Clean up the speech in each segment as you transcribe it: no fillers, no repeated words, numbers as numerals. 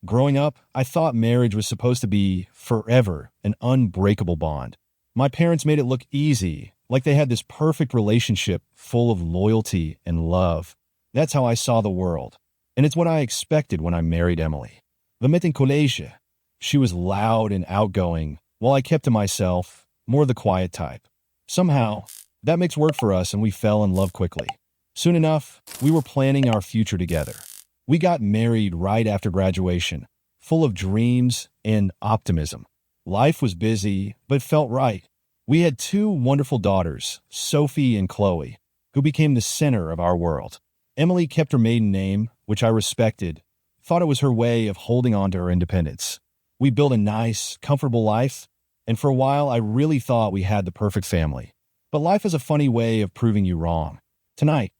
Growing up, I thought marriage was supposed to be forever, an unbreakable bond. My parents made it look easy, like they had this perfect relationship full of loyalty and love. That's how I saw the world. And it's what I expected when I married Emily. We met in college. She was loud and outgoing, while I kept to myself, more the quiet type. Somehow, that mix worked for us and we fell in love quickly. Soon enough, we were planning our future together. We got married right after graduation, full of dreams and optimism. Life was busy, but felt right. We had two wonderful daughters, Sophie and Chloe, who became the center of our world. Emily kept her maiden name, which I respected, thought it was her way of holding on to her independence. We built a nice, comfortable life, and for a while I really thought we had the perfect family. But life is a funny way of proving you wrong. Tonight,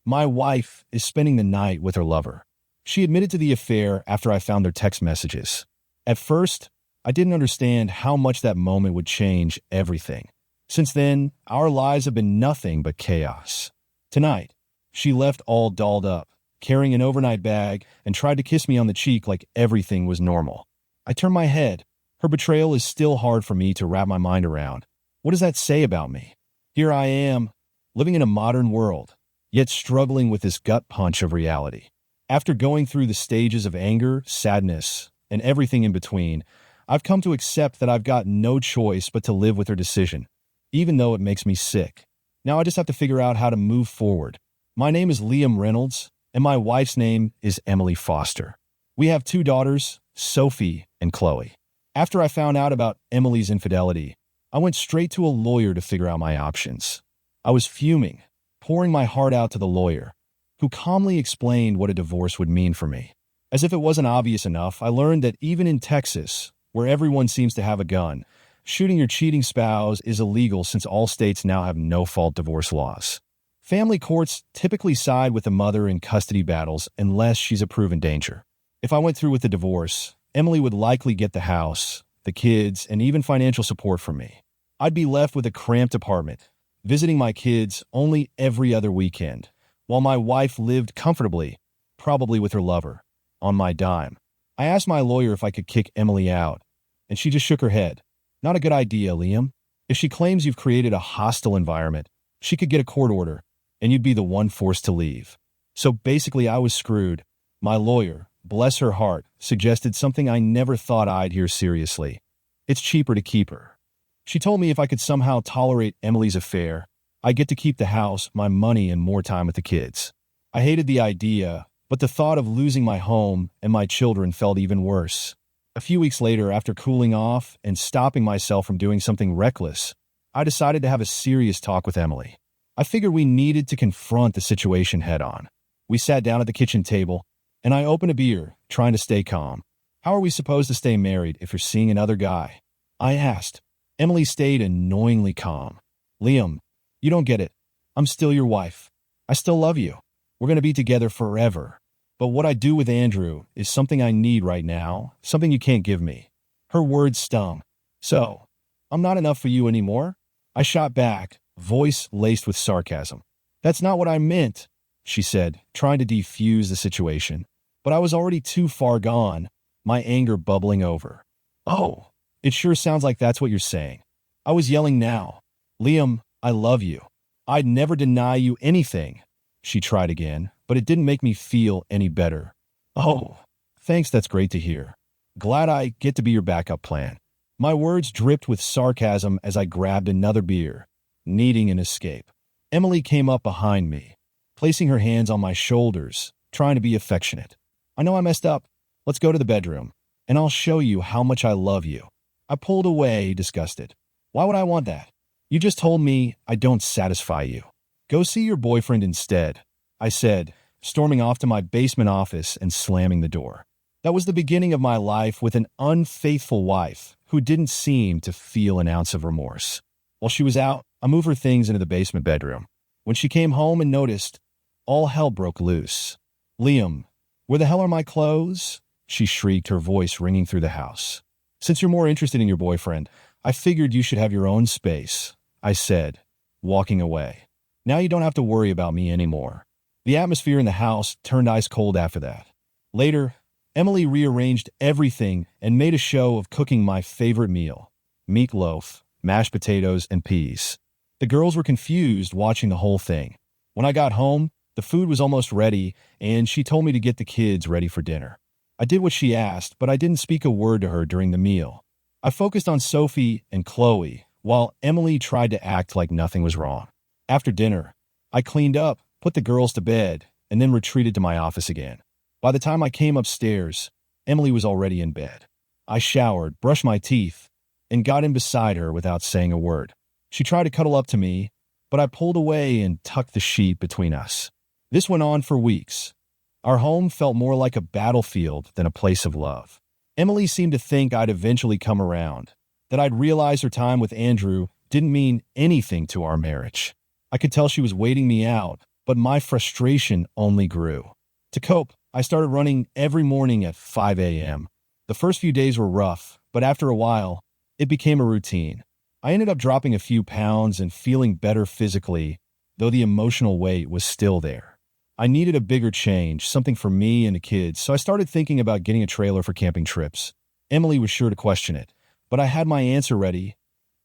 my wife is spending the night with her lover. She admitted to the affair after I found their text messages. At first, I didn't understand how much that moment would change everything. Since then, our lives have been nothing but chaos. Tonight, she left all dolled up, carrying an overnight bag, and tried to kiss me on the cheek like everything was normal. I turned my head. Her betrayal is still hard for me to wrap my mind around. What does that say about me? Here I am, living in a modern world, yet struggling with this gut punch of reality. After going through the stages of anger, sadness, and everything in between, I've come to accept that I've got no choice but to live with her decision, even though it makes me sick. Now I just have to figure out how to move forward. My name is Liam Reynolds, and my wife's name is Emily Foster. We have two daughters, Sophie and Chloe. After I found out about Emily's infidelity, I went straight to a lawyer to figure out my options. I was fuming, pouring my heart out to the lawyer, who calmly explained what a divorce would mean for me. As if it wasn't obvious enough, I learned that even in Texas, where everyone seems to have a gun, shooting your cheating spouse is illegal since all states now have no-fault divorce laws. Family courts typically side with the mother in custody battles unless she's a proven danger. If I went through with the divorce, Emily would likely get the house, the kids, and even financial support from me. I'd be left with a cramped apartment, visiting my kids only every other weekend, while my wife lived comfortably, probably with her lover, on my dime. I asked my lawyer if I could kick Emily out, and she just shook her head. Not a good idea, Liam. If she claims you've created a hostile environment, she could get a court order, and you'd be the one forced to leave. So basically, I was screwed. My lawyer, bless her heart, suggested something I never thought I'd hear seriously. It's cheaper to keep her. She told me if I could somehow tolerate Emily's affair, I get to keep the house, my money, and more time with the kids. I hated the idea, but the thought of losing my home and my children felt even worse. A few weeks later, after cooling off and stopping myself from doing something reckless, I decided to have a serious talk with Emily. I figured we needed to confront the situation head-on. We sat down at the kitchen table, and I opened a beer, trying to stay calm. How are we supposed to stay married if you're seeing another guy? I asked. Emily stayed annoyingly calm. Liam, you don't get it. I'm still your wife. I still love you. We're going to be together forever. But what I do with Andrew is something I need right now, something you can't give me. Her words stung. So, I'm not enough for you anymore? I shot back, voice laced with sarcasm. That's not what I meant, she said, trying to defuse the situation. But I was already too far gone, my anger bubbling over. Oh, it sure sounds like that's what you're saying. I was yelling now. Liam, I love you. I'd never deny you anything. She tried again, but it didn't make me feel any better. Oh, thanks, that's great to hear. Glad I get to be your backup plan. My words dripped with sarcasm as I grabbed another beer, needing an escape. Emily came up behind me, placing her hands on my shoulders, trying to be affectionate. I know I messed up. Let's go to the bedroom, and I'll show you how much I love you. I pulled away, disgusted. Why would I want that? You just told me I don't satisfy you. Go see your boyfriend instead, I said, storming off to my basement office and slamming the door. That was the beginning of my life with an unfaithful wife who didn't seem to feel an ounce of remorse. While she was out, I moved her things into the basement bedroom. When she came home and noticed, all hell broke loose. Liam, where the hell are my clothes? She shrieked, her voice ringing through the house. Since you're more interested in your boyfriend, I figured you should have your own space, I said, walking away. Now you don't have to worry about me anymore. The atmosphere in the house turned ice cold after that. Later, Emily rearranged everything and made a show of cooking my favorite meal: meatloaf, mashed potatoes, and peas. The girls were confused watching the whole thing. When I got home, the food was almost ready, and she told me to get the kids ready for dinner. I did what she asked, but I didn't speak a word to her during the meal. I focused on Sophie and Chloe, while Emily tried to act like nothing was wrong. After dinner, I cleaned up, put the girls to bed, and then retreated to my office again. By the time I came upstairs, Emily was already in bed. I showered, brushed my teeth, and got in beside her without saying a word. She tried to cuddle up to me, but I pulled away and tucked the sheet between us. This went on for weeks. Our home felt more like a battlefield than a place of love. Emily seemed to think I'd eventually come around, that I'd realize her time with Andrew didn't mean anything to our marriage. I could tell she was waiting me out, but my frustration only grew. To cope, I started running every morning at 5 a.m. The first few days were rough, but after a while, it became a routine. I ended up dropping a few pounds and feeling better physically, though the emotional weight was still there. I needed a bigger change, something for me and the kids, so I started thinking about getting a trailer for camping trips. Emily was sure to question it, but I had my answer ready.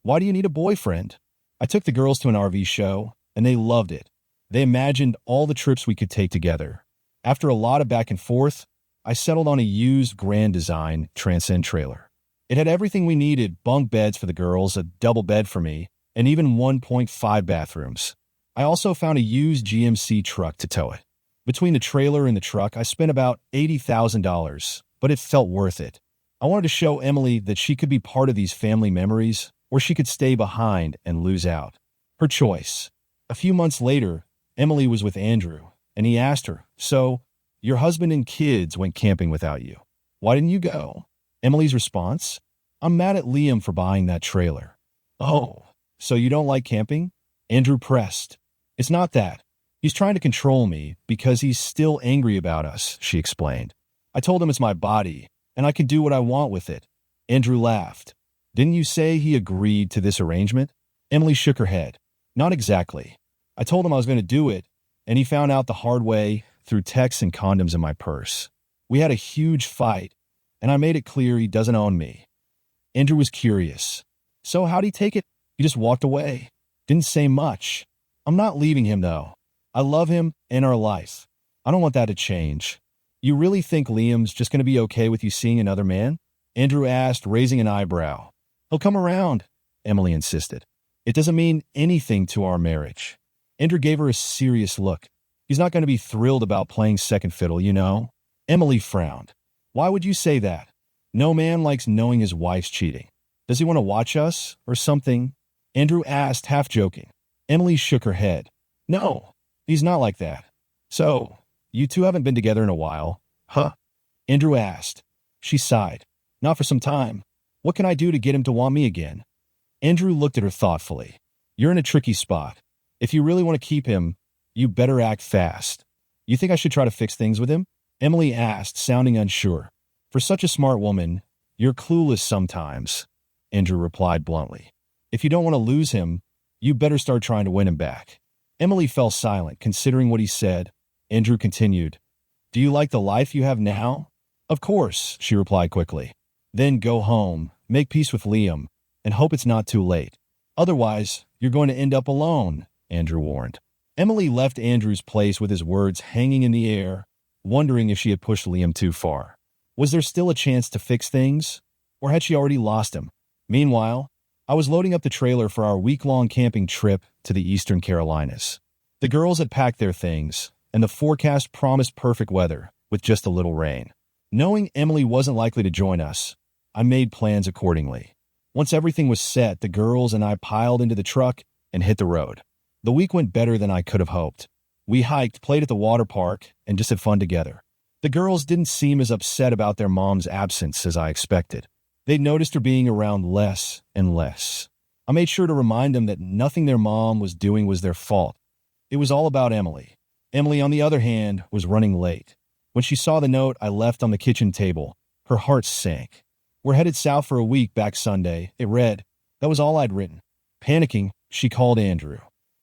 Why do you need a boyfriend? I took the girls to an RV show, and they loved it. They imagined all the trips we could take together. After a lot of back and forth, I settled on a used Grand Design Transcend trailer. It had everything we needed: bunk beds for the girls, a double bed for me, and even 1.5 bathrooms. I also found a used GMC truck to tow it. Between the trailer and the truck, I spent about $80,000, but it felt worth it. I wanted to show Emily that she could be part of these family memories, or she could stay behind and lose out. Her choice. A few months later, Emily was with Andrew, and he asked her, "So, your husband and kids went camping without you. Why didn't you go?" Emily's response: "I'm mad at Liam for buying that trailer." "Oh, so you don't like camping?" Andrew pressed. "It's not that. He's trying to control me because he's still angry about us," she explained. "I told him it's my body, and I can do what I want with it." Andrew laughed. "Didn't you say he agreed to this arrangement?" Emily shook her head. "Not exactly. I told him I was going to do it, and he found out the hard way through texts and condoms in my purse. We had a huge fight, and I made it clear he doesn't own me." Andrew was curious. "So how'd he take it?" "He just walked away. Didn't say much. I'm not leaving him, though. I love him and our life. I don't want that to change." "You really think Liam's just going to be okay with you seeing another man?" Andrew asked, raising an eyebrow. "He'll come around," Emily insisted. "It doesn't mean anything to our marriage." Andrew gave her a serious look. "He's not going to be thrilled about playing second fiddle, you know." Emily frowned. "Why would you say that?" "No man likes knowing his wife's cheating. Does he want to watch us or something?" Andrew asked, half joking. Emily shook her head. "No, he's not like that." "So, you two haven't been together in a while, huh?" Andrew asked. She sighed. "Not for some time. What can I do to get him to want me again?" Andrew looked at her thoughtfully. "You're in a tricky spot. If you really want to keep him, you better act fast." "You think I should try to fix things with him?" Emily asked, sounding unsure. "For such a smart woman, you're clueless sometimes," Andrew replied bluntly. "If you don't want to lose him, you better start trying to win him back." Emily fell silent, considering what he said. Andrew continued. "Do you like the life you have now?" "Of course," she replied quickly. "Then go home, make peace with Liam, and hope it's not too late. Otherwise, you're going to end up alone," Andrew warned. Emily left Andrew's place with his words hanging in the air, wondering if she had pushed Liam too far. Was there still a chance to fix things? Or had she already lost him? Meanwhile, I was loading up the trailer for our week-long camping trip to the Eastern Carolinas. The girls had packed their things, and the forecast promised perfect weather, with just a little rain. Knowing Emily wasn't likely to join us, I made plans accordingly. Once everything was set, the girls and I piled into the truck and hit the road. The week went better than I could have hoped. We hiked, played at the water park, and just had fun together. The girls didn't seem as upset about their mom's absence as I expected. They'd noticed her being around less and less. I made sure to remind them that nothing their mom was doing was their fault. It was all about Emily. Emily, on the other hand, was running late. When she saw the note I left on the kitchen table, her heart sank. "We're headed south for a week back Sunday," it read. That was all I'd written. Panicking, she called Andrew.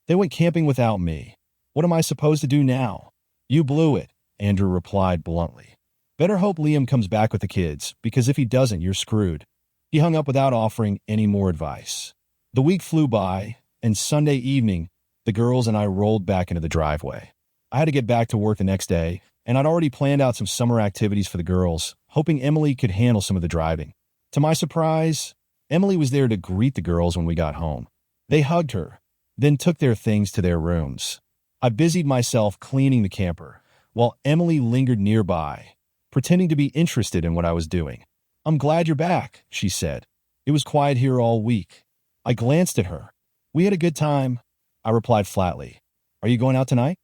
"They went camping without me. What am I supposed to do now?" "You blew it," Andrew replied bluntly. Better hope Liam comes back with the kids, because if he doesn't, you're screwed. He hung up without offering any more advice. The week flew by, and Sunday evening, the girls and I rolled back into the driveway. I had to get back to work the next day, and I'd already planned out some summer activities for the girls, hoping Emily could handle some of the driving. To my surprise, Emily was there to greet the girls when we got home. They hugged her, then took their things to their rooms. I busied myself cleaning the camper, while Emily lingered nearby, pretending to be interested in what I was doing. "I'm glad you're back," she said. "It was quiet here all week." I glanced at her. "We had a good time," I replied flatly. "Are you going out tonight?"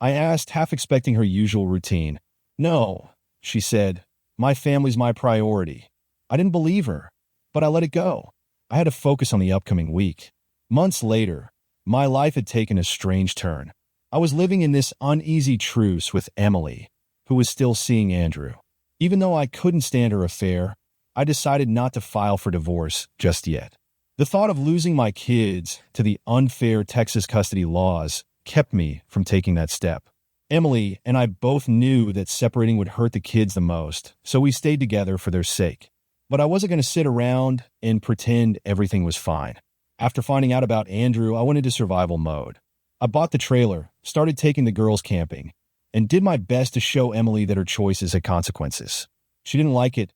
I asked, half expecting her usual routine. "No," she said. "My family's my priority." I didn't believe her, but I let it go. I had to focus on the upcoming week. Months later, my life had taken a strange turn. I was living in this uneasy truce with Emily, who was still seeing Andrew. Even though I couldn't stand her affair, I decided not to file for divorce just yet. The thought of losing my kids to the unfair Texas custody laws kept me from taking that step. Emily and I both knew that separating would hurt the kids the most, so we stayed together for their sake. But I wasn't going to sit around and pretend everything was fine. After finding out about Andrew, I went into survival mode. I bought the trailer, started taking the girls camping, and did my best to show Emily that her choices had consequences. She didn't like it,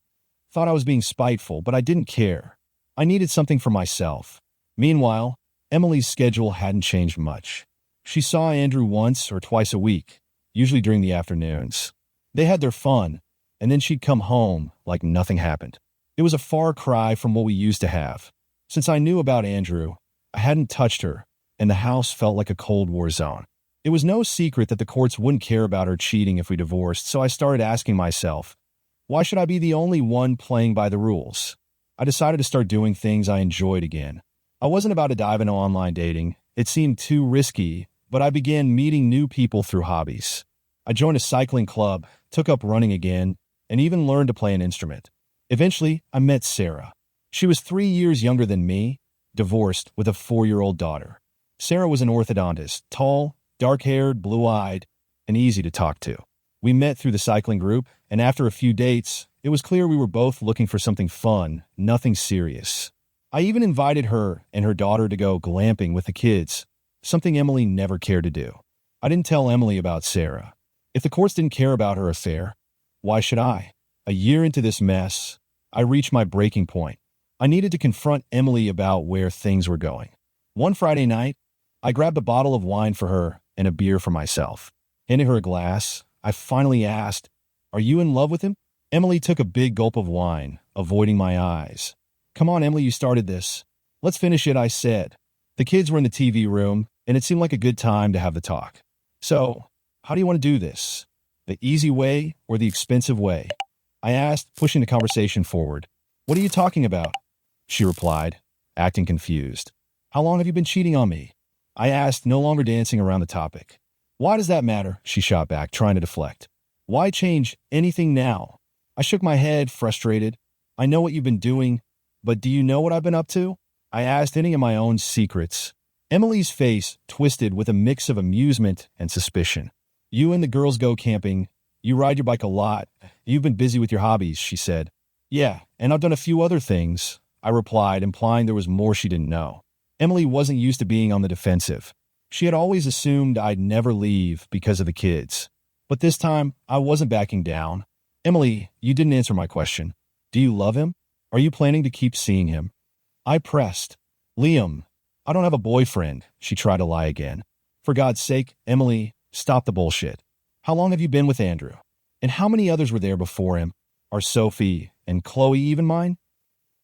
thought I was being spiteful, but I didn't care. I needed something for myself. Meanwhile, Emily's schedule hadn't changed much. She saw Andrew once or twice a week, usually during the afternoons. They had their fun, and then she'd come home like nothing happened. It was a far cry from what we used to have. Since I knew about Andrew, I hadn't touched her, and the house felt like a Cold War zone. It was no secret that the courts wouldn't care about her cheating if we divorced, so I started asking myself, why should I be the only one playing by the rules? I decided to start doing things I enjoyed again. I wasn't about to dive into online dating. It seemed too risky, but I began meeting new people through hobbies. I joined a cycling club, took up running again, and even learned to play an instrument. Eventually, I met Sarah. She was 3 years younger than me, divorced with a 4-year-old daughter. Sarah was an orthodontist, tall, dark-haired, blue-eyed, and easy to talk to. We met through the cycling group, and after a few dates, it was clear we were both looking for something fun, nothing serious. I even invited her and her daughter to go glamping with the kids, something Emily never cared to do. I didn't tell Emily about Sarah. If the courts didn't care about her affair, why should I? A year into this mess, I reached my breaking point. I needed to confront Emily about where things were going. One Friday night, I grabbed a bottle of wine for her and a beer for myself. Handing her a glass, I finally asked, "Are you in love with him?" Emily took a big gulp of wine, avoiding my eyes. "Come on, Emily, you started this. Let's finish it," I said. The kids were in the TV room, and it seemed like a good time to have the talk. "So, how do you want to do this? The easy way or the expensive way?" I asked, pushing the conversation forward. "What are you talking about?" she replied, acting confused. "How long have you been cheating on me?" I asked, no longer dancing around the topic. "Why does that matter?" she shot back, trying to deflect. "Why change anything now?" I shook my head, frustrated. "I know what you've been doing, but do you know what I've been up to?" I asked, hinting at my own secrets. Emily's face twisted with a mix of amusement and suspicion. "You and the girls go camping. You ride your bike a lot. You've been busy with your hobbies," she said. "Yeah, and I've done a few other things," I replied, implying there was more she didn't know. Emily wasn't used to being on the defensive. She had always assumed I'd never leave because of the kids. But this time, I wasn't backing down. "Emily, you didn't answer my question. Do you love him? Are you planning to keep seeing him?" I pressed. "Liam, I don't have a boyfriend," she tried to lie again. "For God's sake, Emily, stop the bullshit. How long have you been with Andrew? And how many others were there before him? Are Sophie and Chloe even mine?"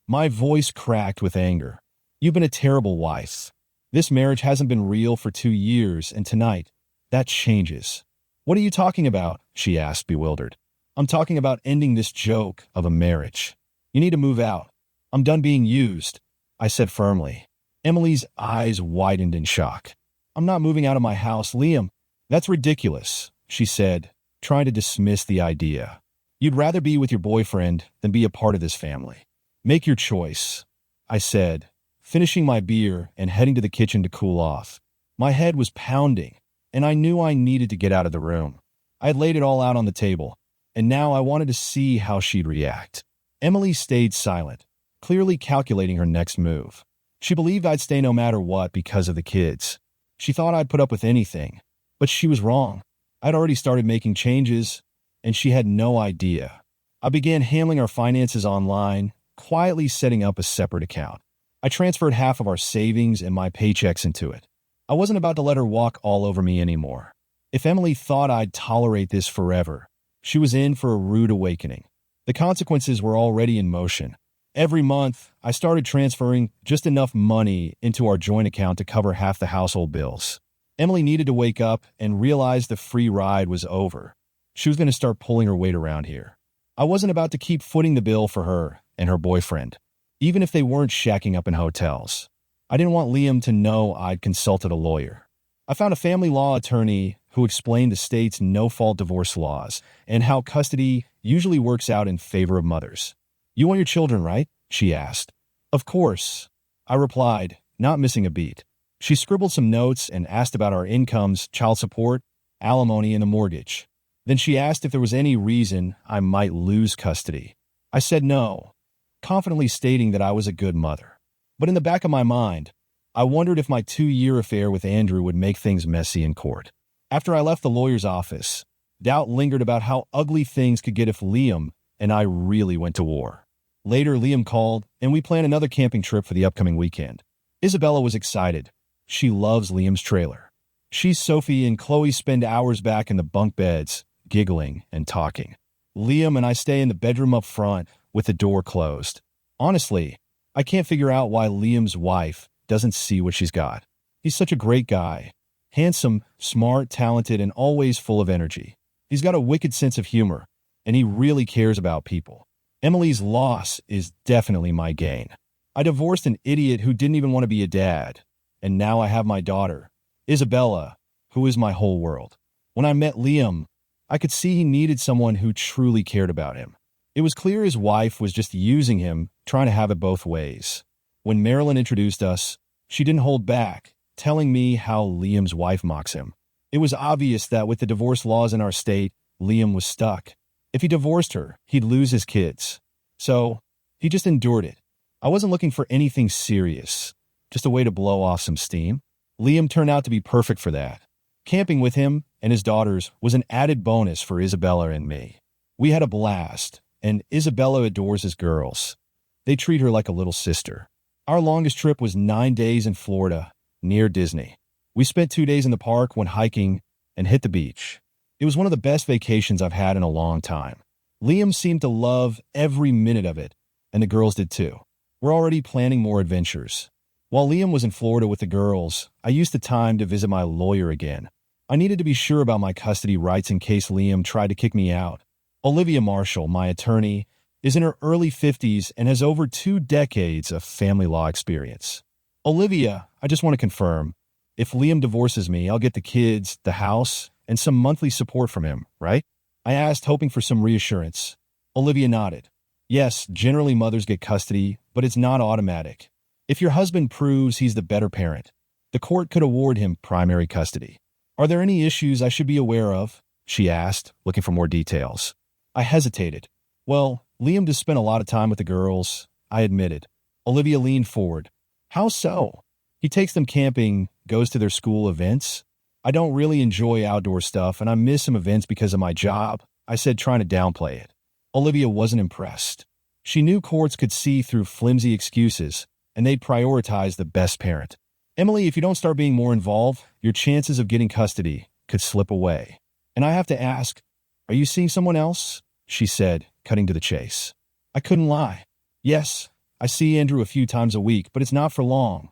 My voice cracked with anger. "You've been a terrible wife. This marriage hasn't been real for 2 years, and tonight, that changes." "What are you talking about?" she asked, bewildered. "I'm talking about ending this joke of a marriage. You need to move out. I'm done being used," I said firmly. Emily's eyes widened in shock. "I'm not moving out of my house, Liam." "That's ridiculous," she said, trying to dismiss the idea. "You'd rather be with your boyfriend than be a part of this family. Make your choice," I said, finishing my beer and heading to the kitchen to cool off. My head was pounding, and I knew I needed to get out of the room. I had laid it all out on the table. and now I wanted to see how she'd react. Emily stayed silent, clearly calculating her next move. She believed I'd stay no matter what because of the kids. She thought I'd put up with anything, but she was wrong. I'd already started making changes, and she had no idea. I began handling our finances online, quietly setting up a separate account. I transferred half of our savings and my paychecks into it. I wasn't about to let her walk all over me anymore. If Emily thought I'd tolerate this forever, she was in for a rude awakening. The consequences were already in motion. Every month, I started transferring just enough money into our joint account to cover half the household bills. Emily needed to wake up and realize the free ride was over. She was going to start pulling her weight around here. I wasn't about to keep footing the bill for her and her boyfriend, even if they weren't shacking up in hotels. I didn't want Liam to know I'd consulted a lawyer. I found a family law attorney who explained the state's no-fault divorce laws and how custody usually works out in favor of mothers. "You want your children, right?" she asked. "Of course," I replied, not missing a beat. She scribbled some notes and asked about our incomes, child support, alimony, and a mortgage. Then she asked if there was any reason I might lose custody. I said no, confidently stating that I was a good mother. But in the back of my mind, I wondered if my 2-year affair with Andrew would make things messy in court. After I left the lawyer's office, doubt lingered about how ugly things could get if Liam and I really went to war. Later, Liam called, and we planned another camping trip for the upcoming weekend. Isabella was excited. She loves Liam's trailer. Sophie and Chloe spend hours back in the bunk beds, giggling and talking. Liam and I stay in the bedroom up front with the door closed. Honestly, I can't figure out why Liam's wife doesn't see what she's got. He's such a great guy. Handsome, smart, talented, and always full of energy. He's got a wicked sense of humor, and he really cares about people. Emily's loss is definitely my gain. I divorced an idiot who didn't even want to be a dad, and now I have my daughter, Isabella, who is my whole world. When I met Liam, I could see he needed someone who truly cared about him. It was clear his wife was just using him, trying to have it both ways. When Marilyn introduced us, she didn't hold back, telling me how Liam's wife mocks him. It was obvious that with the divorce laws in our state, Liam was stuck. If he divorced her, he'd lose his kids. So, he just endured it. I wasn't looking for anything serious, just a way to blow off some steam. Liam turned out to be perfect for that. Camping with him and his daughters was an added bonus for Isabella and me. We had a blast, and Isabella adores his girls. They treat her like a little sister. Our longest trip was 9 days in Florida, near Disney. We spent 2 days in the park, went hiking, and hit the beach. It was one of the best vacations I've had in a long time. Liam seemed to love every minute of it, and the girls did too. We're already planning more adventures. While Liam was in Florida with the girls, I used the time to visit my lawyer again. I needed to be sure about my custody rights in case Liam tried to kick me out. Olivia Marshall, my attorney, is in her early 50s and has over 2 decades of family law experience. Olivia, I just want to confirm, if Liam divorces me, I'll get the kids, the house, and some monthly support from him, right? I asked, hoping for some reassurance. Olivia nodded. Yes, generally mothers get custody, but it's not automatic. If your husband proves he's the better parent, the court could award him primary custody. Are there any issues I should be aware of? She asked, looking for more details. I hesitated. Well, Liam does spend a lot of time with the girls, I admitted. Olivia leaned forward. How so? He takes them camping, goes to their school events. I don't really enjoy outdoor stuff, and I miss some events because of my job, I said, trying to downplay it. Olivia wasn't impressed. She knew courts could see through flimsy excuses, and they'd prioritize the best parent. Emily, if you don't start being more involved, your chances of getting custody could slip away. And I have to ask, are you seeing someone else? She said, cutting to the chase. I couldn't lie. Yes, I see Andrew a few times a week, but it's not for long,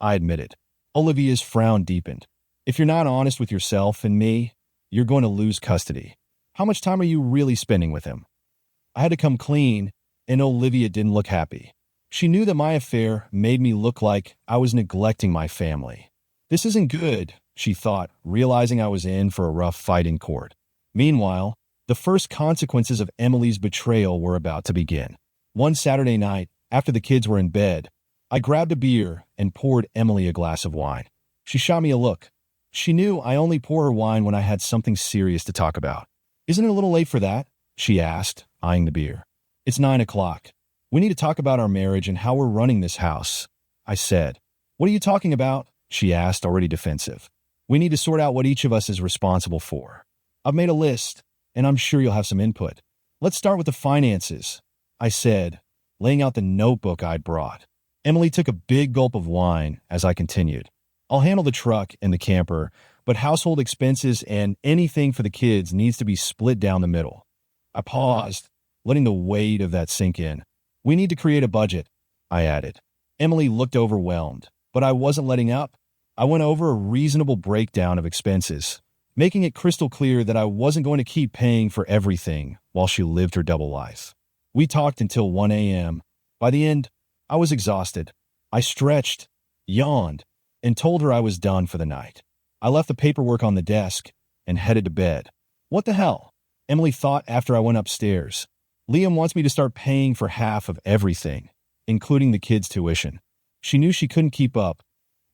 I admitted. Olivia's frown deepened. If you're not honest with yourself and me, you're going to lose custody. How much time are you really spending with him? I had to come clean, and Olivia didn't look happy. She knew that my affair made me look like I was neglecting my family. This isn't good, she thought, realizing I was in for a rough fight in court. Meanwhile, the first consequences of Emily's betrayal were about to begin. One Saturday night, after the kids were in bed, I grabbed a beer and poured Emily a glass of wine. She shot me a look. She knew I only pour her wine when I had something serious to talk about. Isn't it a little late for that? she asked, eyeing the beer. It's 9 o'clock. We need to talk about our marriage and how we're running this house, I said. What are you talking about? She asked, already defensive. We need to sort out what each of us is responsible for. I've made a list, and I'm sure you'll have some input. Let's start with the finances, I said, laying out the notebook I'd brought. Emily took a big gulp of wine as I continued. I'll handle the truck and the camper, but household expenses and anything for the kids needs to be split down the middle. I paused, letting the weight of that sink in. We need to create a budget, I added. Emily looked overwhelmed, but I wasn't letting up. I went over a reasonable breakdown of expenses, making it crystal clear that I wasn't going to keep paying for everything while she lived her double life. We talked until 1 a.m. By the end, I was exhausted. I stretched, yawned, and told her I was done for the night. I left the paperwork on the desk and headed to bed. What the hell? Emily thought after I went upstairs. Liam wants me to start paying for half of everything, including the kids' tuition. She knew she couldn't keep up.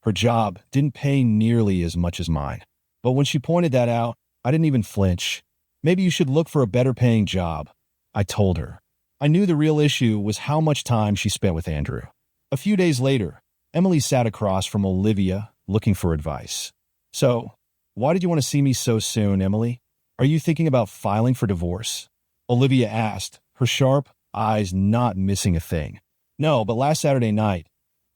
Her job didn't pay nearly as much as mine. But when she pointed that out, I didn't even flinch. Maybe you should look for a better paying job, I told her. I knew the real issue was how much time she spent with Andrew. A few days later, Emily sat across from Olivia looking for advice. So, why did you want to see me so soon, Emily? Are you thinking about filing for divorce? Olivia asked, her sharp eyes not missing a thing. No, but last Saturday night,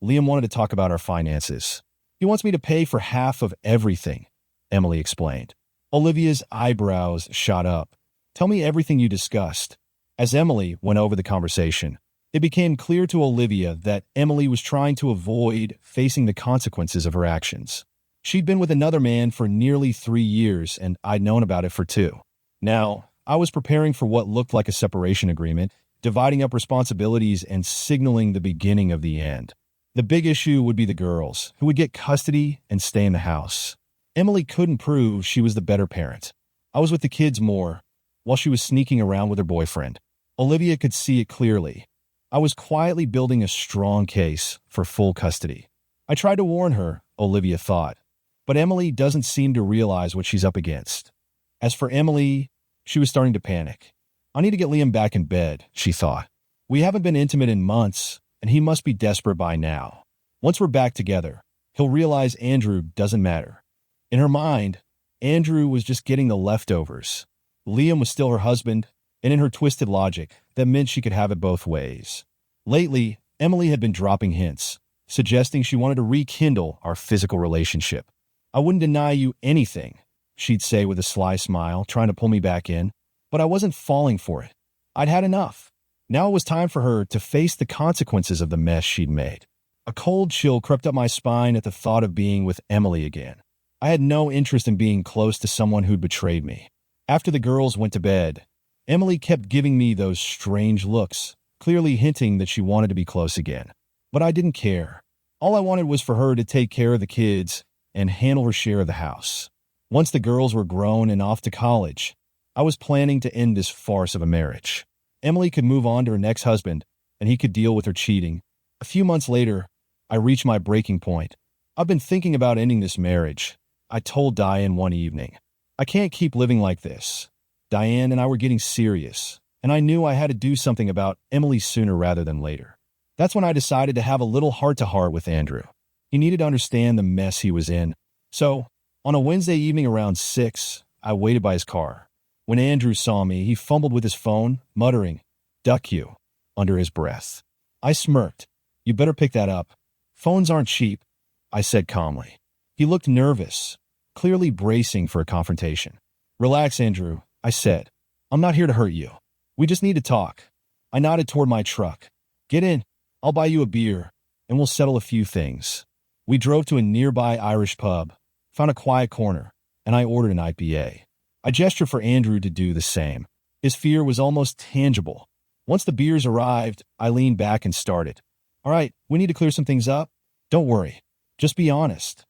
Liam wanted to talk about our finances. He wants me to pay for half of everything, Emily explained. Olivia's eyebrows shot up. Tell me everything you discussed. As Emily went over the conversation, it became clear to Olivia that Emily was trying to avoid facing the consequences of her actions. She'd been with another man for nearly 3 years, and I'd known about it for 2. Now, I was preparing for what looked like a separation agreement, dividing up responsibilities and signaling the beginning of the end. The big issue would be the girls, who would get custody and stay in the house. Emily couldn't prove she was the better parent. I was with the kids more, while she was sneaking around with her boyfriend. Olivia could see it clearly. I was quietly building a strong case for full custody. I tried to warn her, Olivia thought, but Emily doesn't seem to realize what she's up against. As for Emily, she was starting to panic. I need to get Liam back in bed, she thought. We haven't been intimate in months, and he must be desperate by now. Once we're back together, he'll realize Andrew doesn't matter. In her mind, Andrew was just getting the leftovers. Liam was still her husband, and in her twisted logic, that meant she could have it both ways. Lately, Emily had been dropping hints, suggesting she wanted to rekindle our physical relationship. I wouldn't deny you anything, she'd say with a sly smile, trying to pull me back in, but I wasn't falling for it. I'd had enough. Now it was time for her to face the consequences of the mess she'd made. A cold chill crept up my spine at the thought of being with Emily again. I had no interest in being close to someone who'd betrayed me. After the girls went to bed, Emily kept giving me those strange looks, clearly hinting that she wanted to be close again. But I didn't care. All I wanted was for her to take care of the kids and handle her share of the house. Once the girls were grown and off to college, I was planning to end this farce of a marriage. Emily could move on to her next husband, and he could deal with her cheating. A few months later, I reached my breaking point. I've been thinking about ending this marriage, I told Diane one evening. I can't keep living like this. Diane and I were getting serious, and I knew I had to do something about Emily sooner rather than later. That's when I decided to have a little heart-to-heart with Andrew. He needed to understand the mess he was in. So, on a Wednesday evening around 6, I waited by his car. When Andrew saw me, he fumbled with his phone, muttering, "Duck you," under his breath. I smirked. "You better pick that up. Phones aren't cheap," I said calmly. He looked nervous, clearly bracing for a confrontation. "Relax, Andrew," I said. "I'm not here to hurt you. We just need to talk." I nodded toward my truck. "Get in. I'll buy you a beer, and we'll settle a few things." We drove to a nearby Irish pub, found a quiet corner, and I ordered an IPA. I gestured for Andrew to do the same. His fear was almost tangible. Once the beers arrived, I leaned back and started. "All right, we need to clear some things up. Don't worry. Just be honest."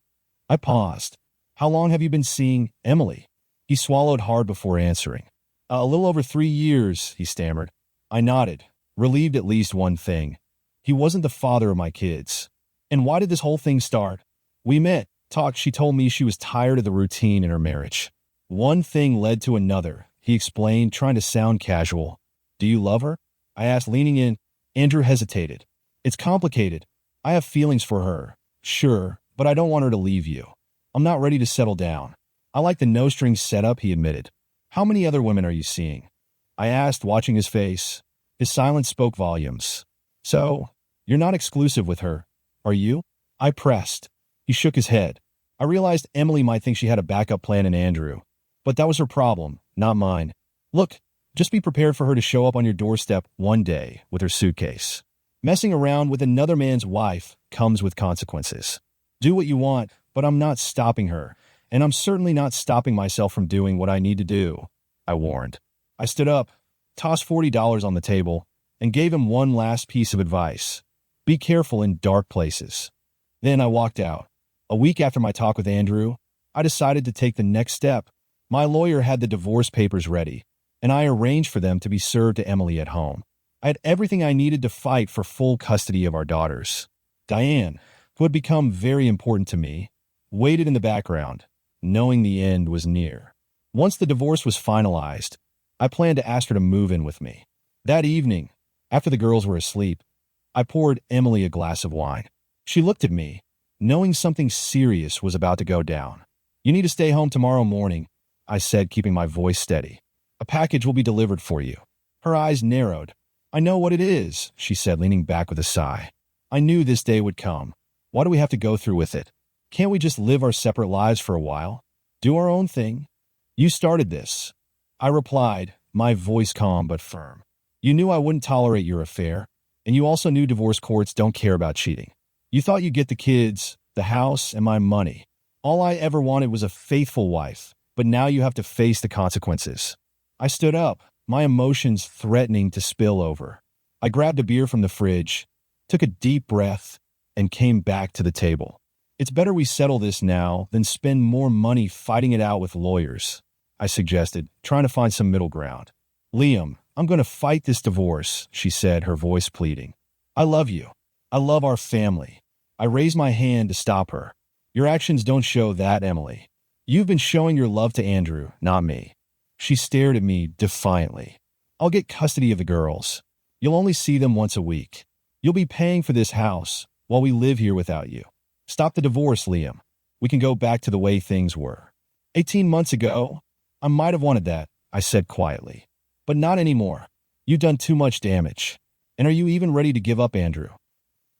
I paused. "How long have you been seeing Emily?" He swallowed hard before answering. "A little over 3 years," he stammered. I nodded, relieved at least one thing. He wasn't the father of my kids. "And why did this whole thing start?" "We met, talked, she told me she was tired of the routine in her marriage. One thing led to another," he explained, trying to sound casual. Do you love her? I asked, leaning in. Andrew hesitated. It's complicated. I have feelings for her. Sure, but I don't want her to leave you. I'm not ready to settle down. I like the no-strings setup, he admitted. How many other women are you seeing? I asked, watching his face. His silence spoke volumes. So, you're not exclusive with her, are you? I pressed. He shook his head. I realized Emily might think she had a backup plan in Andrew. But that was her problem, not mine. Look, just be prepared for her to show up on your doorstep one day with her suitcase. Messing around with another man's wife comes with consequences. Do what you want, but I'm not stopping her, and I'm certainly not stopping myself from doing what I need to do, I warned. I stood up, tossed $40 on the table, and gave him one last piece of advice. Be careful in dark places. Then I walked out. A week after my talk with Andrew, I decided to take the next step. My lawyer had the divorce papers ready, and I arranged for them to be served to Emily at home. I had everything I needed to fight for full custody of our daughters. Diane, who had become very important to me, waited in the background, knowing the end was near. Once the divorce was finalized, I planned to ask her to move in with me. That evening, after the girls were asleep, I poured Emily a glass of wine. She looked at me, knowing something serious was about to go down. You need to stay home tomorrow morning, I said, keeping my voice steady. A package will be delivered for you. Her eyes narrowed. I know what it is, she said, leaning back with a sigh. I knew this day would come. Why do we have to go through with it? Can't we just live our separate lives for a while? Do our own thing? You started this. I replied, my voice calm but firm. You knew I wouldn't tolerate your affair, and you also knew divorce courts don't care about cheating. You thought you'd get the kids, the house, and my money. All I ever wanted was a faithful wife, but now you have to face the consequences. I stood up, my emotions threatening to spill over. I grabbed a beer from the fridge, took a deep breath, and came back to the table. It's better we settle this now than spend more money fighting it out with lawyers, I suggested, trying to find some middle ground. Liam, I'm going to fight this divorce, she said, her voice pleading. I love you. I love our family. I raised my hand to stop her. Your actions don't show that, Emily. You've been showing your love to Andrew, not me. She stared at me defiantly. I'll get custody of the girls. You'll only see them once a week. You'll be paying for this house while we live here without you. Stop the divorce, Liam. We can go back to the way things were. 18 months ago, I might have wanted that, I said quietly. But not anymore. You've done too much damage. And are you even ready to give up, Andrew?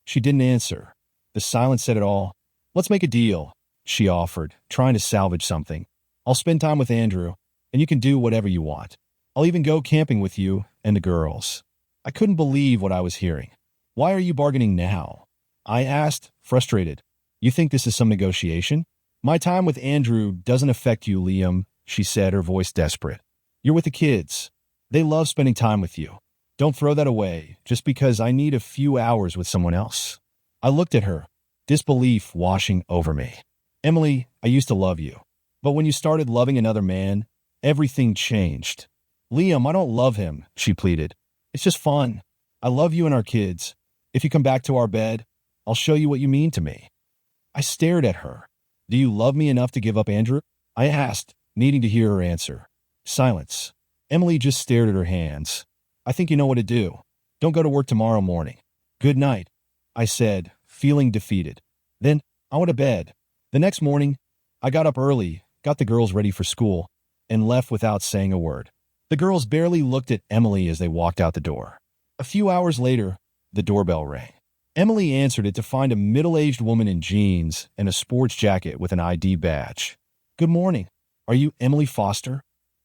She didn't answer. The silence said it all. Let's make a deal, she offered, trying to salvage something. I'll spend time with Andrew, and you can do whatever you want. I'll even go camping with you and the girls. I couldn't believe what I was hearing. Why are you bargaining now? I asked, frustrated. You think this is some negotiation? My time with Andrew doesn't affect you, Liam, she said, her voice desperate. You're with the kids. They love spending time with you. Don't throw that away just because I need a few hours with someone else. I looked at her, disbelief washing over me. Emily, I used to love you. But when you started loving another man, everything changed. Liam, I don't love him, she pleaded. It's just fun. I love you and our kids. If you come back to our bed, I'll show you what you mean to me. I stared at her. Do you love me enough to give up Andrew? I asked, needing to hear her answer. Silence. Emily just stared at her hands. I think you know what to do. Don't go to work tomorrow morning. Good night, I said, feeling defeated. Then I went to bed. The next morning, I got up early, got the girls ready for school, and left without saying a word. The girls barely looked at Emily as they walked out the door. A few hours later, the doorbell rang. Emily answered it to find a middle-aged woman in jeans and a sports jacket with an ID badge. Good morning. Are you Emily Foster?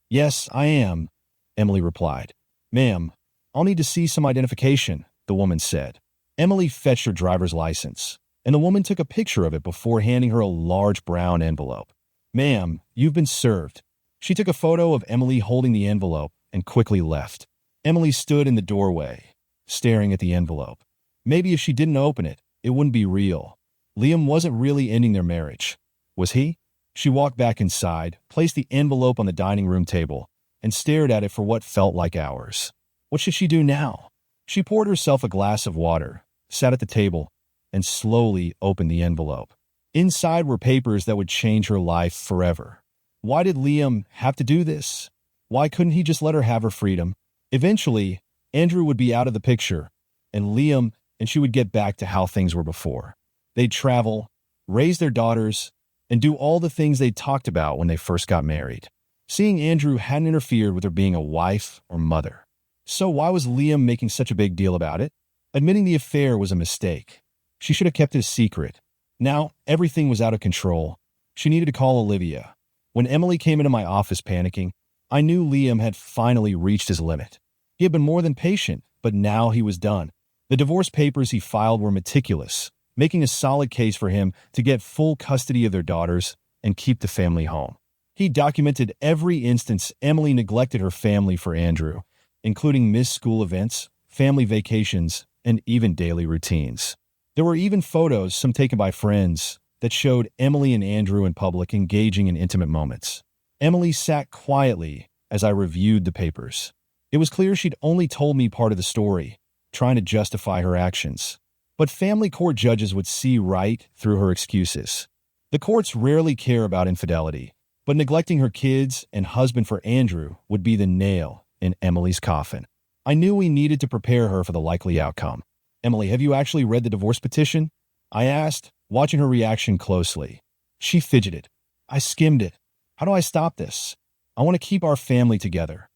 Yes, I am, Emily replied. Ma'am, I'll need to see some identification, the woman said. Emily fetched her driver's license, and the woman took a picture of it before handing her a large brown envelope. Ma'am, you've been served. She took a photo of Emily holding the envelope and quickly left. Emily stood in the doorway, staring at the envelope. Maybe if she didn't open it, it wouldn't be real. Liam wasn't really ending their marriage. Was he? She walked back inside, placed the envelope on the dining room table, and stared at it for what felt like hours. What should she do now? She poured herself a glass of water, sat at the table, and slowly opened the envelope. Inside were papers that would change her life forever. Why did Liam have to do this? Why couldn't he just let her have her freedom? Eventually, Andrew would be out of the picture, and Liam and she would get back to how things were before. They'd travel, raise their daughters, and do all the things they talked about when they first got married. Seeing Andrew hadn't interfered with her being a wife or mother. So why was Liam making such a big deal about it? Admitting the affair was a mistake. She should have kept it a secret. Now, everything was out of control. She needed to call Olivia. When Emily came into my office panicking, I knew Liam had finally reached his limit. He had been more than patient, but now he was done. The divorce papers he filed were meticulous, making a solid case for him to get full custody of their daughters and keep the family home. He documented every instance Emily neglected her family for Andrew, including missed school events, family vacations, and even daily routines. There were even photos, some taken by friends, that showed Emily and Andrew in public engaging in intimate moments. Emily sat quietly as I reviewed the papers. It was clear she'd only told me part of the story, trying to justify her actions. But family court judges would see right through her excuses. The courts rarely care about infidelity, but neglecting her kids and husband for Andrew would be the nail in Emily's coffin. I knew we needed to prepare her for the likely outcome. "Emily, have you actually read the divorce petition?" I asked, watching her reaction closely. She fidgeted. "I skimmed it. How do I stop this? I want to keep our family together."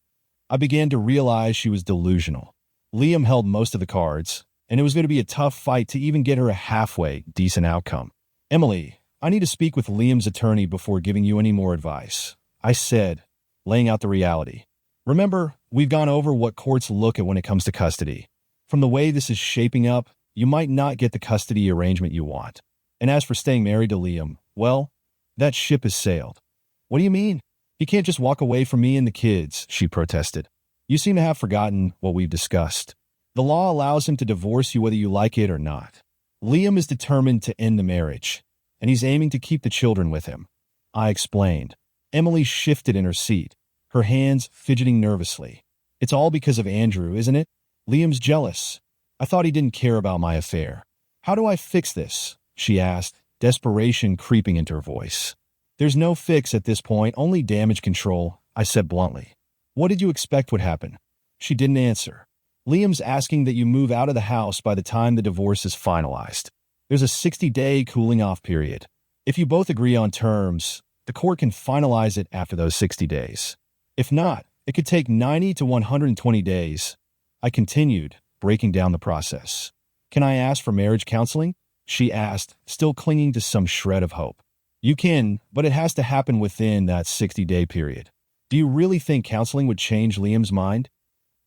I began to realize she was delusional. Liam held most of the cards, and it was going to be a tough fight to even get her a halfway decent outcome. "Emily, I need to speak with Liam's attorney before giving you any more advice," I said, laying out the reality. "Remember, we've gone over what courts look at when it comes to custody. From the way this is shaping up, you might not get the custody arrangement you want. And as for staying married to Liam, well, that ship has sailed." "What do you mean? He can't just walk away from me and the kids," she protested. "You seem to have forgotten what we've discussed. The law allows him to divorce you whether you like it or not. Liam is determined to end the marriage, and he's aiming to keep the children with him," I explained. Emily shifted in her seat, her hands fidgeting nervously. "It's all because of Andrew, isn't it? Liam's jealous. I thought he didn't care about my affair. How do I fix this?" she asked, desperation creeping into her voice. "There's no fix at this point, only damage control," I said bluntly. "What did you expect would happen?" She didn't answer. "Liam's asking that you move out of the house by the time the divorce is finalized. There's a 60-day cooling-off period. If you both agree on terms, the court can finalize it after those 60 days. If not, it could take 90 to 120 days. I continued, breaking down the process. "Can I ask for marriage counseling?" she asked, still clinging to some shred of hope. "You can, but it has to happen within that 60-day period." "Do you really think counseling would change Liam's mind?"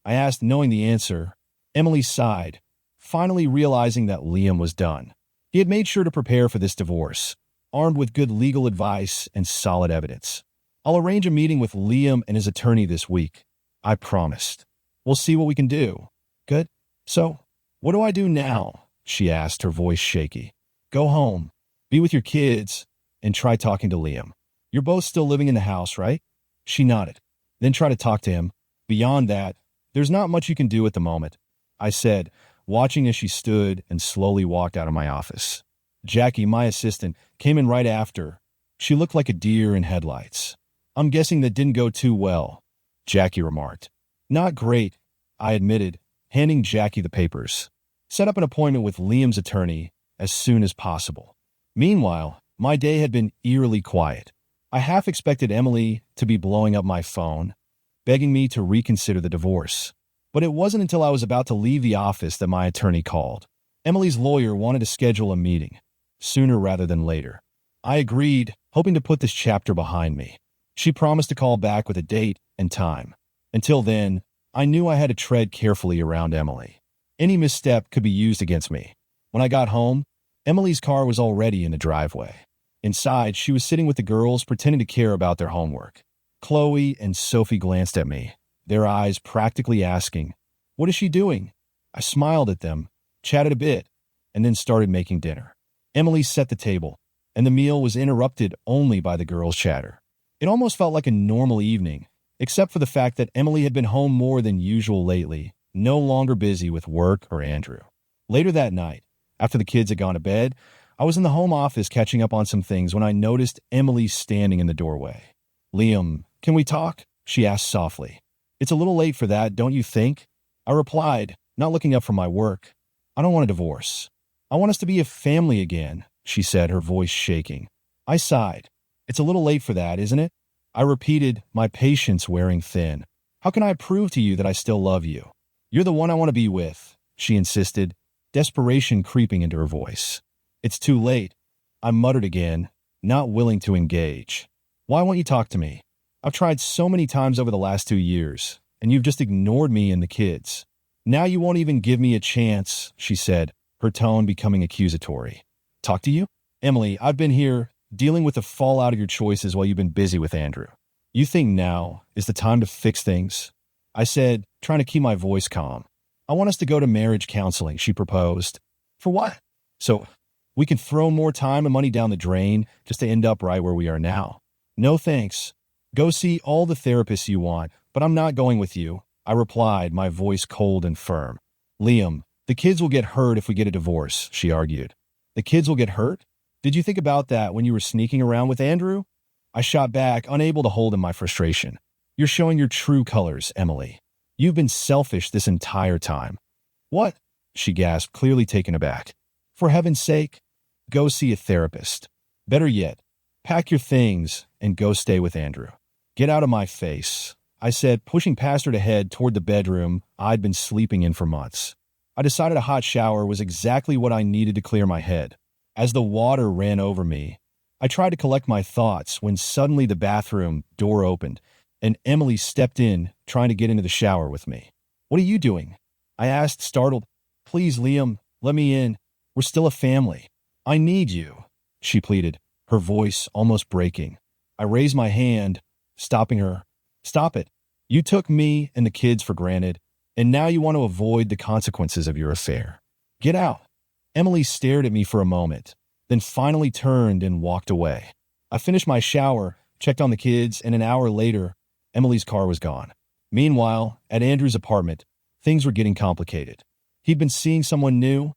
I asked, knowing the answer. Emily sighed, finally realizing that Liam was done. He had made sure to prepare for this divorce, armed with good legal advice and solid evidence. "I'll arrange a meeting with Liam and his attorney this week," I promised. "We'll see what we can do." "Good. So, what do I do now?" she asked, her voice shaky. "Go home, be with your kids, and try talking to Liam. You're both still living in the house, right?" She nodded. "Then try to talk to him. Beyond that, there's not much you can do at the moment," I said, watching as she stood and slowly walked out of my office. Jackie, my assistant, came in right after. She looked like a deer in headlights. "I'm guessing that didn't go too well," Jackie remarked. "Not great," I admitted, handing Jackie the papers. "Set up an appointment with Liam's attorney as soon as possible." Meanwhile, my day had been eerily quiet. I half expected Emily to be blowing up my phone, begging me to reconsider the divorce. But it wasn't until I was about to leave the office that my attorney called. Emily's lawyer wanted to schedule a meeting, sooner rather than later. I agreed, hoping to put this chapter behind me. She promised to call back with a date and time. Until then, I knew I had to tread carefully around Emily. Any misstep could be used against me. When I got home, Emily's car was already in the driveway. Inside, she was sitting with the girls, pretending to care about their homework. Chloe and Sophie glanced at me, their eyes practically asking, "What is she doing?" I smiled at them, chatted a bit, and then started making dinner. Emily set the table, and the meal was interrupted only by the girls' chatter. It almost felt like a normal evening, except for the fact that Emily had been home more than usual lately, no longer busy with work or Andrew. Later that night, after the kids had gone to bed, I was in the home office catching up on some things when I noticed Emily standing in the doorway. "Liam, can we talk?" she asked softly. It's a little late for that, don't you think? I replied, not looking up from my work. I don't want a divorce. I want us to be a family again, she said, her voice shaking. I sighed. It's a little late for that, isn't it? I repeated, my patience wearing thin. How can I prove to you that I still love you? You're the one I want to be with, she insisted, desperation creeping into her voice. It's too late, I muttered again, not willing to engage. Why won't you talk to me? I've tried so many times over the last 2 years, and you've just ignored me and the kids. Now you won't even give me a chance, she said, her tone becoming accusatory. Talk to you? Emily, I've been here dealing with the fallout of your choices while you've been busy with Andrew. You think now is the time to fix things? I said, trying to keep my voice calm. I want us to go to marriage counseling, she proposed. For what? So we can throw more time and money down the drain just to end up right where we are now. No thanks. Go see all the therapists you want, but I'm not going with you, I replied, my voice cold and firm. Liam, the kids will get hurt if we get a divorce, she argued. The kids will get hurt? Did you think about that when you were sneaking around with Andrew? I shot back, unable to hold in my frustration. You're showing your true colors, Emily. You've been selfish this entire time. What? She gasped, clearly taken aback. For heaven's sake, go see a therapist. Better yet, pack your things and go stay with Andrew. Get out of my face, I said, pushing past her to head toward the bedroom I'd been sleeping in for months. I decided a hot shower was exactly what I needed to clear my head. As the water ran over me, I tried to collect my thoughts when suddenly the bathroom door opened and Emily stepped in, trying to get into the shower with me. What are you doing? I asked, startled. Please, Liam, let me in. We're still a family. I need you, she pleaded, her voice almost breaking. I raised my hand, stopping her. Stop it. You took me and the kids for granted, and now you want to avoid the consequences of your affair. Get out. Emily stared at me for a moment, then finally turned and walked away. I finished my shower, checked on the kids, and an hour later, Emily's car was gone. Meanwhile, at Andrew's apartment, things were getting complicated. He'd been seeing someone new,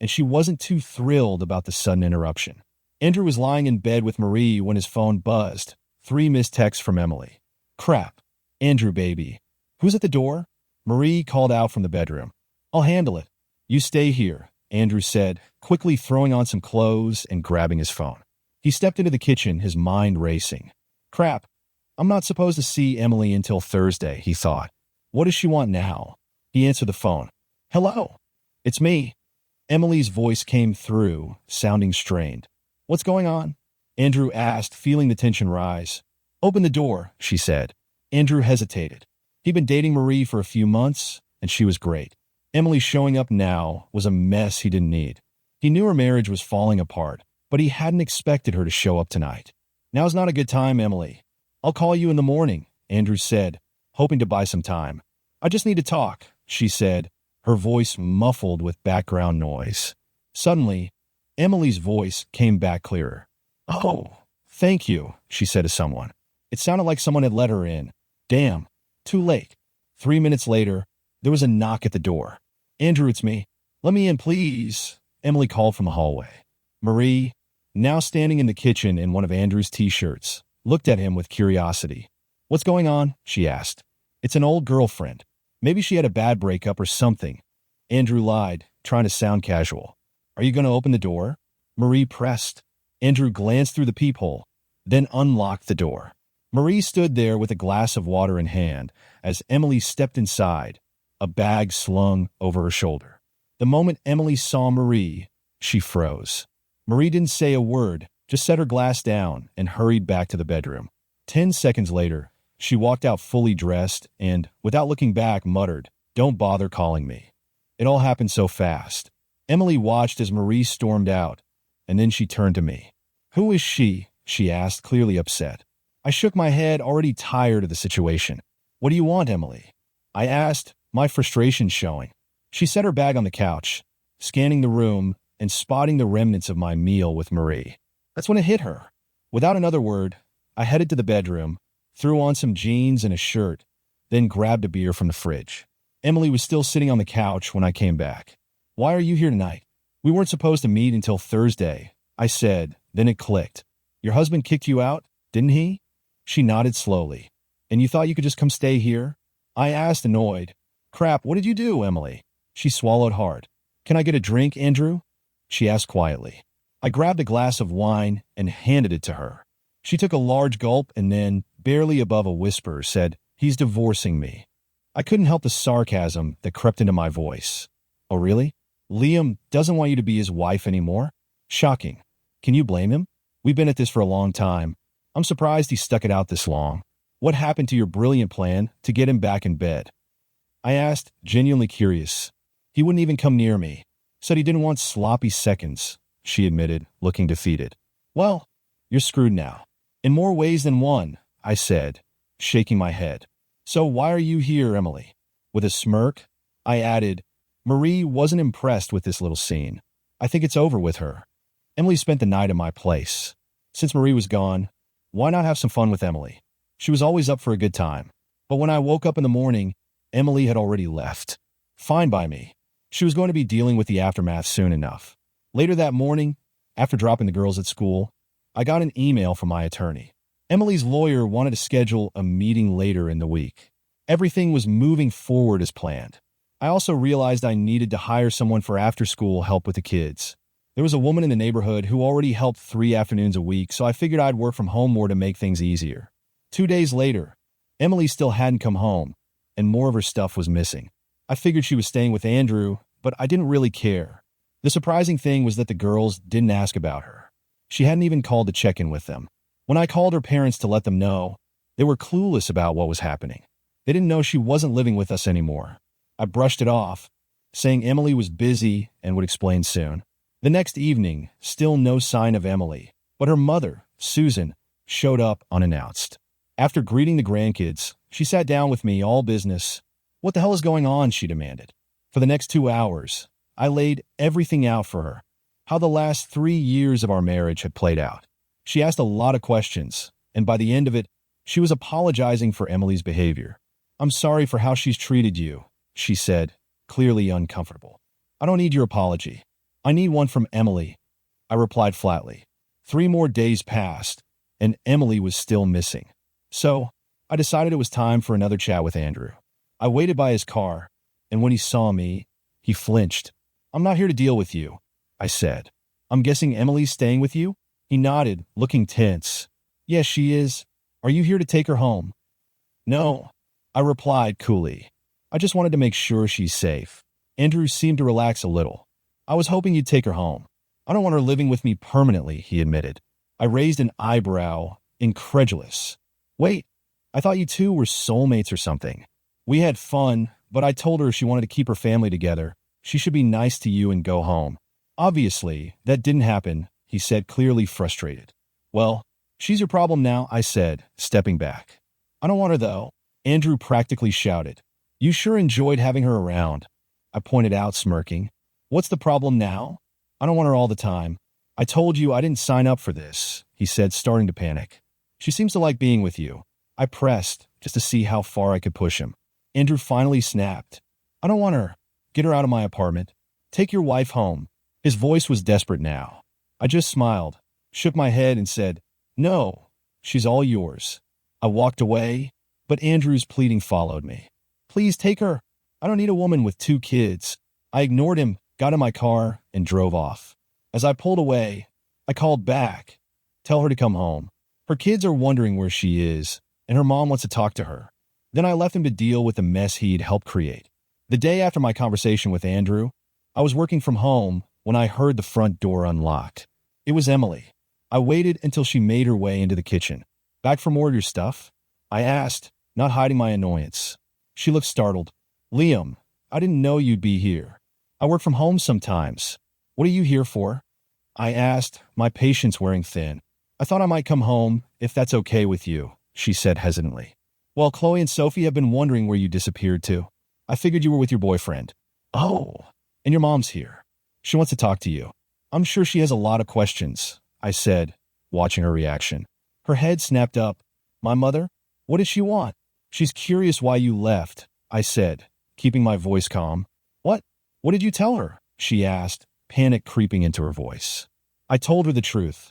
and she wasn't too thrilled about the sudden interruption. Andrew was lying in bed with Marie when his phone buzzed. 3 missed texts from Emily. Crap. Andrew, baby. Who's at the door? Marie called out from the bedroom. I'll handle it. You stay here, Andrew said, quickly throwing on some clothes and grabbing his phone. He stepped into the kitchen, his mind racing. Crap. I'm not supposed to see Emily until Thursday, he thought. What does she want now? He answered the phone. Hello. It's me. Emily's voice came through, sounding strained. What's going on? Andrew asked, feeling the tension rise. Open the door, she said. Andrew hesitated. He'd been dating Marie for a few months, and she was great. Emily showing up now was a mess he didn't need. He knew her marriage was falling apart, but he hadn't expected her to show up tonight. Now's not a good time, Emily. I'll call you in the morning, Andrew said, hoping to buy some time. I just need to talk, she said, her voice muffled with background noise. Suddenly, Emily's voice came back clearer. Oh, thank you, she said to someone. It sounded like someone had let her in. Damn, too late. 3 minutes later, there was a knock at the door. Andrew, it's me. Let me in, please, Emily called from the hallway. Marie, now standing in the kitchen in one of Andrew's t-shirts, looked at him with curiosity. What's going on? She asked. It's an old girlfriend. Maybe she had a bad breakup or something. Andrew lied, trying to sound casual. Are you going to open the door? Marie pressed. Andrew glanced through the peephole, then unlocked the door. Marie stood there with a glass of water in hand as Emily stepped inside, a bag slung over her shoulder. The moment Emily saw Marie, she froze. Marie didn't say a word, just set her glass down and hurried back to the bedroom. 10 seconds later, she walked out fully dressed and, without looking back, muttered, "Don't bother calling me." It all happened so fast. Emily watched as Marie stormed out, and then she turned to me. Who is she? She asked, clearly upset. I shook my head, already tired of the situation. What do you want, Emily? I asked, my frustration showing. She set her bag on the couch, scanning the room and spotting the remnants of my meal with Marie. That's when it hit her. Without another word, I headed to the bedroom, threw on some jeans and a shirt, then grabbed a beer from the fridge. Emily was still sitting on the couch when I came back. Why are you here tonight? We weren't supposed to meet until Thursday, I said, then it clicked. Your husband kicked you out, didn't he? She nodded slowly. And you thought you could just come stay here? I asked, annoyed. Crap, what did you do, Emily? She swallowed hard. Can I get a drink, Andrew? She asked quietly. I grabbed a glass of wine and handed it to her. She took a large gulp and then, barely above a whisper, said, "He's divorcing me." I couldn't help the sarcasm that crept into my voice. Oh, really? Liam doesn't want you to be his wife anymore? Shocking. Can you blame him? We've been at this for a long time. I'm surprised he stuck it out this long. What happened to your brilliant plan to get him back in bed? I asked, genuinely curious. He wouldn't even come near me. Said he didn't want sloppy seconds, she admitted, looking defeated. Well, you're screwed now. In more ways than one, I said, shaking my head. So why are you here, Emily? With a smirk, I added, Marie wasn't impressed with this little scene. I think it's over with her. Emily spent the night at my place. Since Marie was gone, why not have some fun with Emily? She was always up for a good time. But when I woke up in the morning, Emily had already left. Fine by me. She was going to be dealing with the aftermath soon enough. Later that morning, after dropping the girls at school, I got an email from my attorney. Emily's lawyer wanted to schedule a meeting later in the week. Everything was moving forward as planned. I also realized I needed to hire someone for after-school help with the kids. There was a woman in the neighborhood who already helped 3 afternoons a week, so I figured I'd work from home more to make things easier. 2 days later, Emily still hadn't come home, and more of her stuff was missing. I figured she was staying with Andrew, but I didn't really care. The surprising thing was that the girls didn't ask about her. She hadn't even called to check in with them. When I called her parents to let them know, they were clueless about what was happening. They didn't know she wasn't living with us anymore. I brushed it off, saying Emily was busy and would explain soon. The next evening, still no sign of Emily, but her mother, Susan, showed up unannounced. After greeting the grandkids, she sat down with me, all business. What the hell is going on, she demanded. For the next 2 hours, I laid everything out for her, how the last 3 years of our marriage had played out. She asked a lot of questions, and by the end of it, she was apologizing for Emily's behavior. I'm sorry for how she's treated you, she said, clearly uncomfortable. I don't need your apology. I need one from Emily, I replied flatly. 3 more days passed, and Emily was still missing. So, I decided it was time for another chat with Andrew. I waited by his car, and when he saw me, he flinched. I'm not here to deal with you, I said. I'm guessing Emily's staying with you? He nodded, looking tense. Yes, she is. Are you here to take her home? No, I replied coolly. I just wanted to make sure she's safe. Andrew seemed to relax a little. I was hoping you'd take her home. I don't want her living with me permanently, he admitted. I raised an eyebrow, incredulous. Wait, I thought you two were soulmates or something. We had fun, but I told her if she wanted to keep her family together, she should be nice to you and go home. Obviously, that didn't happen, he said, clearly frustrated. Well, she's your problem now, I said, stepping back. I don't want her, though, Andrew practically shouted. You sure enjoyed having her around, I pointed out, smirking. What's the problem now? I don't want her all the time. I told you I didn't sign up for this, he said, starting to panic. She seems to like being with you. I pressed, just to see how far I could push him. Andrew finally snapped. I don't want her. Get her out of my apartment. Take your wife home. His voice was desperate now. I just smiled, shook my head and said, No, she's all yours. I walked away, but Andrew's pleading followed me. Please take her. I don't need a woman with 2 kids. I ignored him, got in my car, and drove off. As I pulled away, I called back. Tell her to come home. Her kids are wondering where she is, and her mom wants to talk to her. Then I left him to deal with the mess he'd helped create. The day after my conversation with Andrew, I was working from home when I heard the front door unlocked. It was Emily. I waited until she made her way into the kitchen. Back for more of your stuff? I asked, not hiding my annoyance. She looked startled. Liam, I didn't know you'd be here. I work from home sometimes. What are you here for? I asked, my patience wearing thin. I thought I might come home, if that's okay with you, she said hesitantly. Well, Chloe and Sophie have been wondering where you disappeared to. I figured you were with your boyfriend. Oh, and your mom's here. She wants to talk to you. I'm sure she has a lot of questions, I said, watching her reaction. Her head snapped up. My mother? What does she want? She's curious why you left, I said, keeping my voice calm. What? What did you tell her? She asked, panic creeping into her voice. I told her the truth.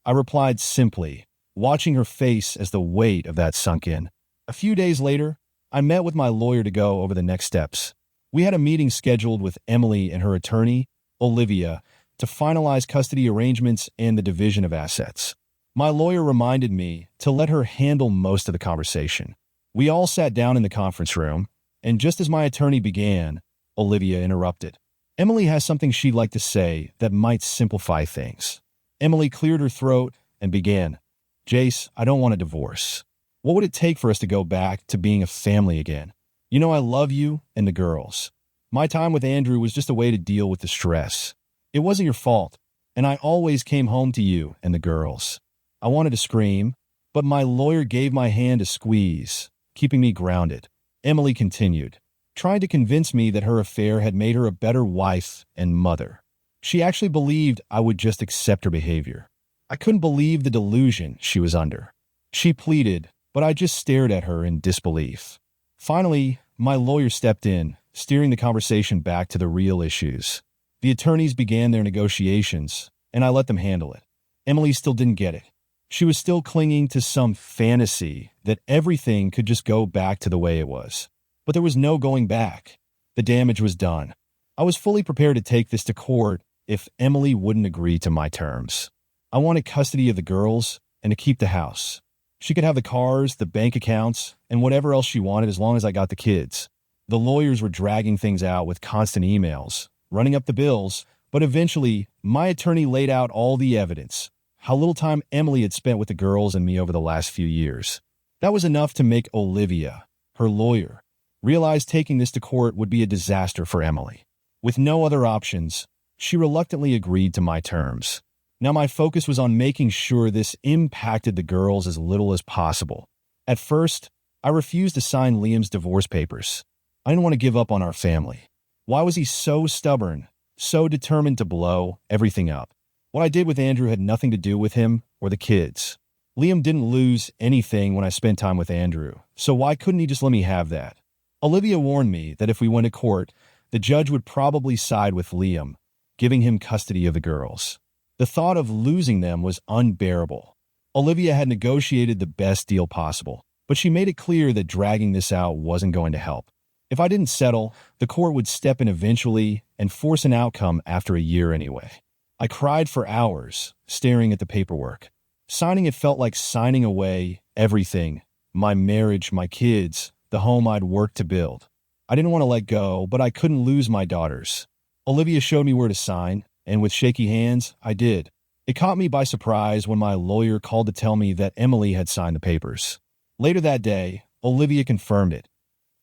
I replied simply, watching her face as the weight of that sunk in. A few days later, I met with my lawyer to go over the next steps. We had a meeting scheduled with Emily and her attorney, Olivia, to finalize custody arrangements and the division of assets. My lawyer reminded me to let her handle most of the conversation. We all sat down in the conference room, and just as my attorney began, Olivia interrupted. Emily has something she'd like to say that might simplify things. Emily cleared her throat and began, Jace, I don't want a divorce. What would it take for us to go back to being a family again? You know I love you and the girls. My time with Andrew was just a way to deal with the stress. It wasn't your fault, and I always came home to you and the girls. I wanted to scream, but my lawyer gave my hand a squeeze, keeping me grounded. Emily continued, trying to convince me that her affair had made her a better wife and mother. She actually believed I would just accept her behavior. I couldn't believe the delusion she was under. She pleaded, but I just stared at her in disbelief. Finally, my lawyer stepped in, steering the conversation back to the real issues. The attorneys began their negotiations, and I let them handle it. Emily still didn't get it. She was still clinging to some fantasy that everything could just go back to the way it was. But there was no going back. The damage was done. I was fully prepared to take this to court if Emily wouldn't agree to my terms. I wanted custody of the girls and to keep the house. She could have the cars, the bank accounts, and whatever else she wanted as long as I got the kids. The lawyers were dragging things out with constant emails, running up the bills, but eventually, my attorney laid out all the evidence, how little time Emily had spent with the girls and me over the last few years. That was enough to make Olivia, her lawyer, realize taking this to court would be a disaster for Emily. With no other options, she reluctantly agreed to my terms. Now my focus was on making sure this impacted the girls as little as possible. At first, I refused to sign Liam's divorce papers. I didn't want to give up on our family. Why was he so stubborn, so determined to blow everything up? What I did with Andrew had nothing to do with him or the kids. Liam didn't lose anything when I spent time with Andrew, so why couldn't he just let me have that? Olivia warned me that if we went to court, the judge would probably side with Liam, giving him custody of the girls. The thought of losing them was unbearable. Olivia had negotiated the best deal possible, but she made it clear that dragging this out wasn't going to help. If I didn't settle, the court would step in eventually and force an outcome after a year anyway. I cried for hours, staring at the paperwork. Signing it felt like signing away everything, my marriage, my kids, the home I'd worked to build. I didn't want to let go, but I couldn't lose my daughters. Olivia showed me where to sign, and with shaky hands, I did. It caught me by surprise when my lawyer called to tell me that Emily had signed the papers. Later that day, Olivia confirmed it.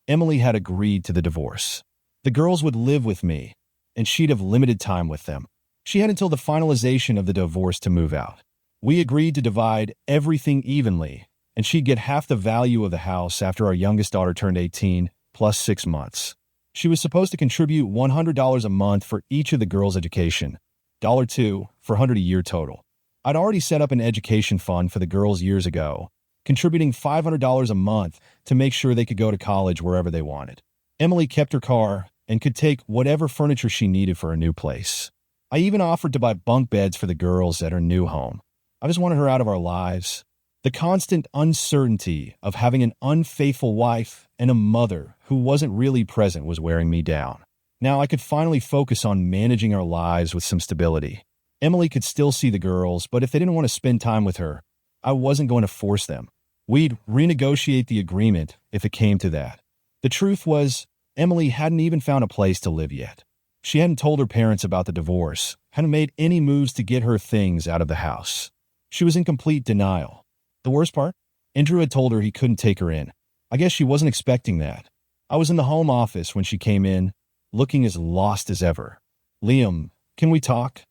Emily had agreed to the divorce. The girls would live with me, and she'd have limited time with them. She had until the finalization of the divorce to move out. We agreed to divide everything evenly, and she'd get half the value of the house after our youngest daughter turned 18, plus 6 months. She was supposed to contribute $100 a month for each of the girls' education, $2 for $100 a year total. I'd already set up an education fund for the girls years ago, contributing $500 a month to make sure they could go to college wherever they wanted. Emily kept her car and could take whatever furniture she needed for her new place. I even offered to buy bunk beds for the girls at her new home. I just wanted her out of our lives. The constant uncertainty of having an unfaithful wife and a mother who wasn't really present was wearing me down. Now I could finally focus on managing our lives with some stability. Emily could still see the girls, but if they didn't want to spend time with her, I wasn't going to force them. We'd renegotiate the agreement if it came to that. The truth was, Emily hadn't even found a place to live yet. She hadn't told her parents about the divorce, hadn't made any moves to get her things out of the house. She was in complete denial. The worst part? Andrew had told her he couldn't take her in. I guess she wasn't expecting that. I was in the home office when she came in, looking as lost as ever. Liam, can we talk?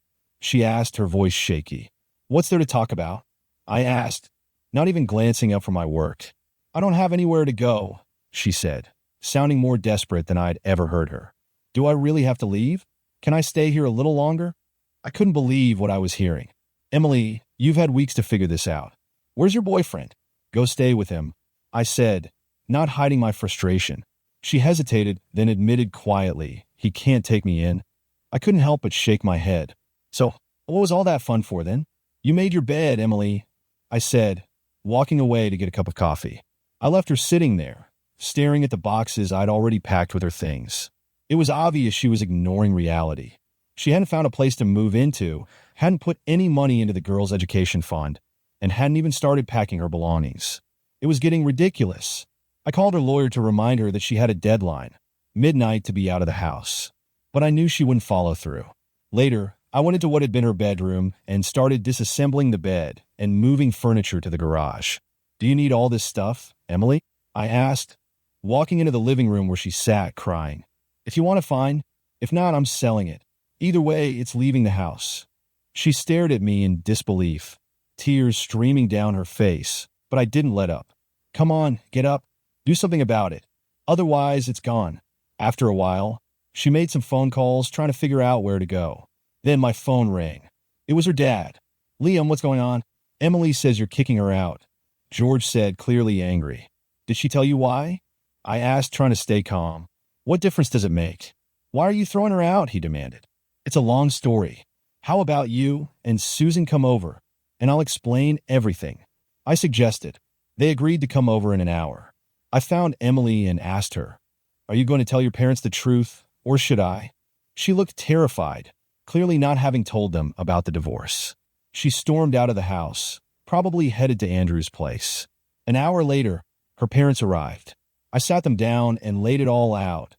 She asked, her voice shaky. What's there to talk about? I asked, not even glancing up from my work. I don't have anywhere to go, she said, sounding more desperate than I'd ever heard her. Do I really have to leave? Can I stay here a little longer? I couldn't believe what I was hearing. Emily, you've had weeks to figure this out. Where's your boyfriend? Go stay with him, I said, not hiding my frustration. She hesitated, then admitted quietly, he can't take me in. I couldn't help but shake my head. So, what was all that fun for then? You made your bed, Emily, I said, walking away to get a cup of coffee. I left her sitting there, staring at the boxes I'd already packed with her things. It was obvious she was ignoring reality. She hadn't found a place to move into, hadn't put any money into the girls' education fund, and hadn't even started packing her belongings. It was getting ridiculous. I called her lawyer to remind her that she had a deadline, midnight, to be out of the house. But I knew she wouldn't follow through. Later, I went into what had been her bedroom and started disassembling the bed and moving furniture to the garage. "Do you need all this stuff, Emily?" I asked, walking into the living room where she sat, crying. "If you want it, fine. If not, I'm selling it. Either way, it's leaving the house." She stared at me in disbelief, tears streaming down her face, but I didn't let up. "Come on, get up. Do something about it. Otherwise, it's gone." After a while, she made some phone calls trying to figure out where to go. Then my phone rang. It was her dad. "Liam, what's going on?" "Emily says you're kicking her out," George said, clearly angry. "Did she tell you why?" I asked, trying to stay calm. "What difference does it make? Why are you throwing her out?" he demanded. "It's a long story. How about you and Susan come over, and I'll explain everything," I suggested. They agreed to come over in an hour. I found Emily and asked her, "Are you going to tell your parents the truth, or should I?" She looked terrified, clearly not having told them about the divorce. She stormed out of the house, probably headed to Andrew's place. An hour later, her parents arrived. I sat them down and laid it all out.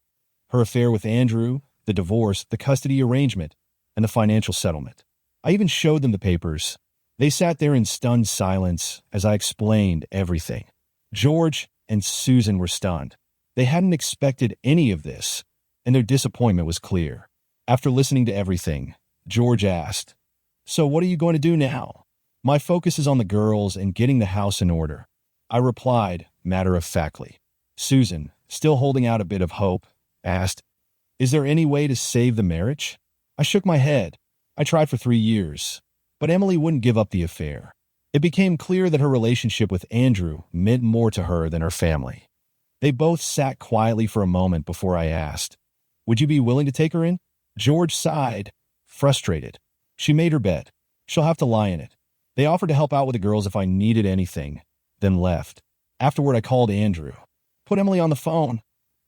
Her affair with Andrew, the divorce, the custody arrangement, and the financial settlement. I even showed them the papers. They sat there in stunned silence as I explained everything. George and Susan were stunned. They hadn't expected any of this, and their disappointment was clear. After listening to everything, George asked, "So what are you going to do now?" "My focus is on the girls and getting the house in order," I replied matter-of-factly. Susan, still holding out a bit of hope, asked, "Is there any way to save the marriage?" I shook my head. I tried for 3 years, but Emily wouldn't give up the affair. It became clear that her relationship with Andrew meant more to her than her family. They both sat quietly for a moment before I asked, "Would you be willing to take her in?" George sighed, frustrated. "She made her bed. She'll have to lie in it." They offered to help out with the girls if I needed anything, then left. Afterward, I called Andrew. "Put Emily on the phone,"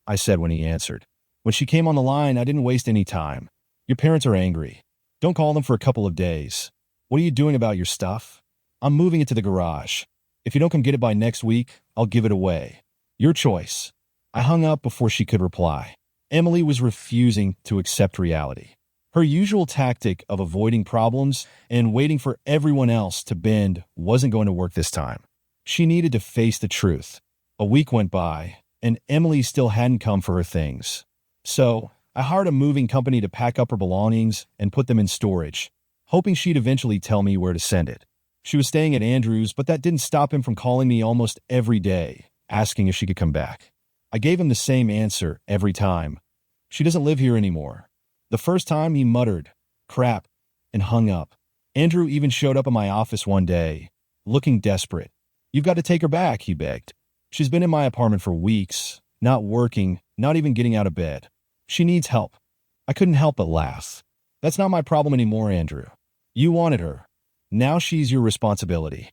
I said when he answered. When she came on the line, I didn't waste any time. "Your parents are angry. Don't call them for a couple of days. What are you doing about your stuff?" "I'm moving it to the garage. If you don't come get it by next week, I'll give it away. Your choice." I hung up before she could reply. Emily was refusing to accept reality. Her usual tactic of avoiding problems and waiting for everyone else to bend wasn't going to work this time. She needed to face the truth. A week went by, and Emily still hadn't come for her things. So I hired a moving company to pack up her belongings and put them in storage, hoping she'd eventually tell me where to send it. She was staying at Andrew's, but that didn't stop him from calling me almost every day, asking if she could come back. I gave him the same answer every time. "She doesn't live here anymore." The first time he muttered, "Crap," and hung up. Andrew even showed up in my office one day, looking desperate. "You've got to take her back," he begged. "She's been in my apartment for weeks, not working, not even getting out of bed. She needs help." I couldn't help but laugh. "That's not my problem anymore, Andrew. You wanted her. Now she's your responsibility."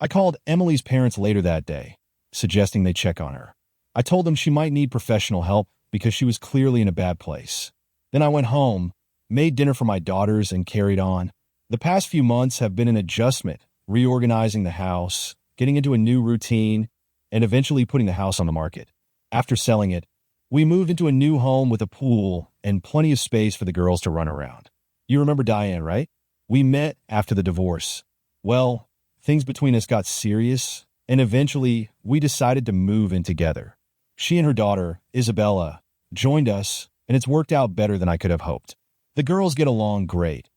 I called Emily's parents later that day, suggesting they check on her. I told them she might need professional help because she was clearly in a bad place. Then I went home, made dinner for my daughters, and carried on. The past few months have been an adjustment, reorganizing the house, getting into a new routine, and eventually putting the house on the market. After selling it, we moved into a new home with a pool and plenty of space for the girls to run around. You remember Diane, right? We met after the divorce. Well, things between us got serious, and eventually we decided to move in together. She and her daughter, Isabella, joined us, and it's worked out better than I could have hoped. The girls get along great.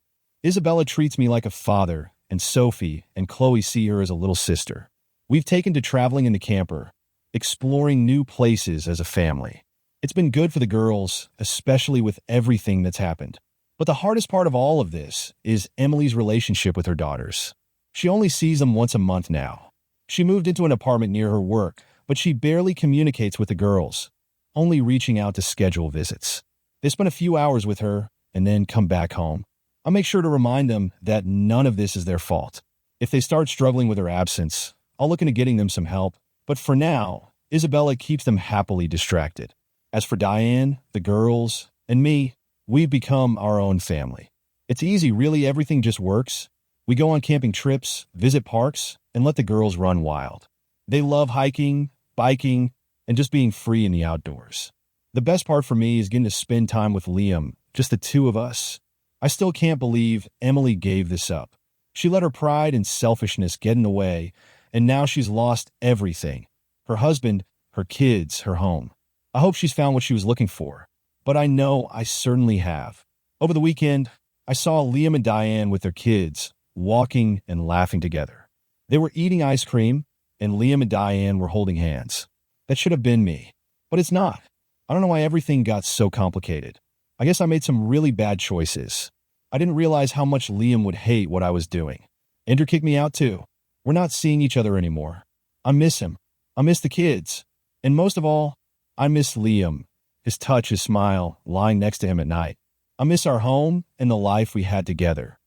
Isabella treats me like a father, and Sophie and Chloe see her as a little sister. We've taken to traveling in the camper, exploring new places as a family. It's been good for the girls, especially with everything that's happened. But the hardest part of all of this is Emily's relationship with her daughters. She only sees them once a month now. She moved into an apartment near her work, but she barely communicates with the girls, only reaching out to schedule visits. They spend a few hours with her and then come back home. I'll make sure to remind them that none of this is their fault. If they start struggling with her absence, I'll look into getting them some help, But for now, Isabella keeps them happily distracted. As for Diane, the girls, and me, we've become our own family. It's easy, really, everything just works. We go on camping trips, visit parks, and let the girls run wild. They love hiking, biking, and just being free in the outdoors. The best part for me is getting to spend time with Liam, just the two of us. I still can't believe Emily gave this up. She let her pride and selfishness get in the way, and now she's lost everything. Her husband, her kids, her home. I hope she's found what she was looking for, but I know I certainly have. Over the weekend, I saw Liam and Diane with their kids, walking and laughing together. They were eating ice cream, and Liam and Diane were holding hands. That should have been me, but it's not. I don't know why everything got so complicated. I guess I made some really bad choices. I didn't realize how much Liam would hate what I was doing. Ender kicked me out too. We're not seeing each other anymore. I miss him. I miss the kids. And most of all, I miss Liam, his touch, his smile, lying next to him at night. I miss our home and the life we had together.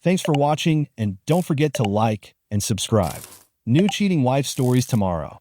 Thanks for watching, and don't forget to like and subscribe. New cheating wife stories tomorrow.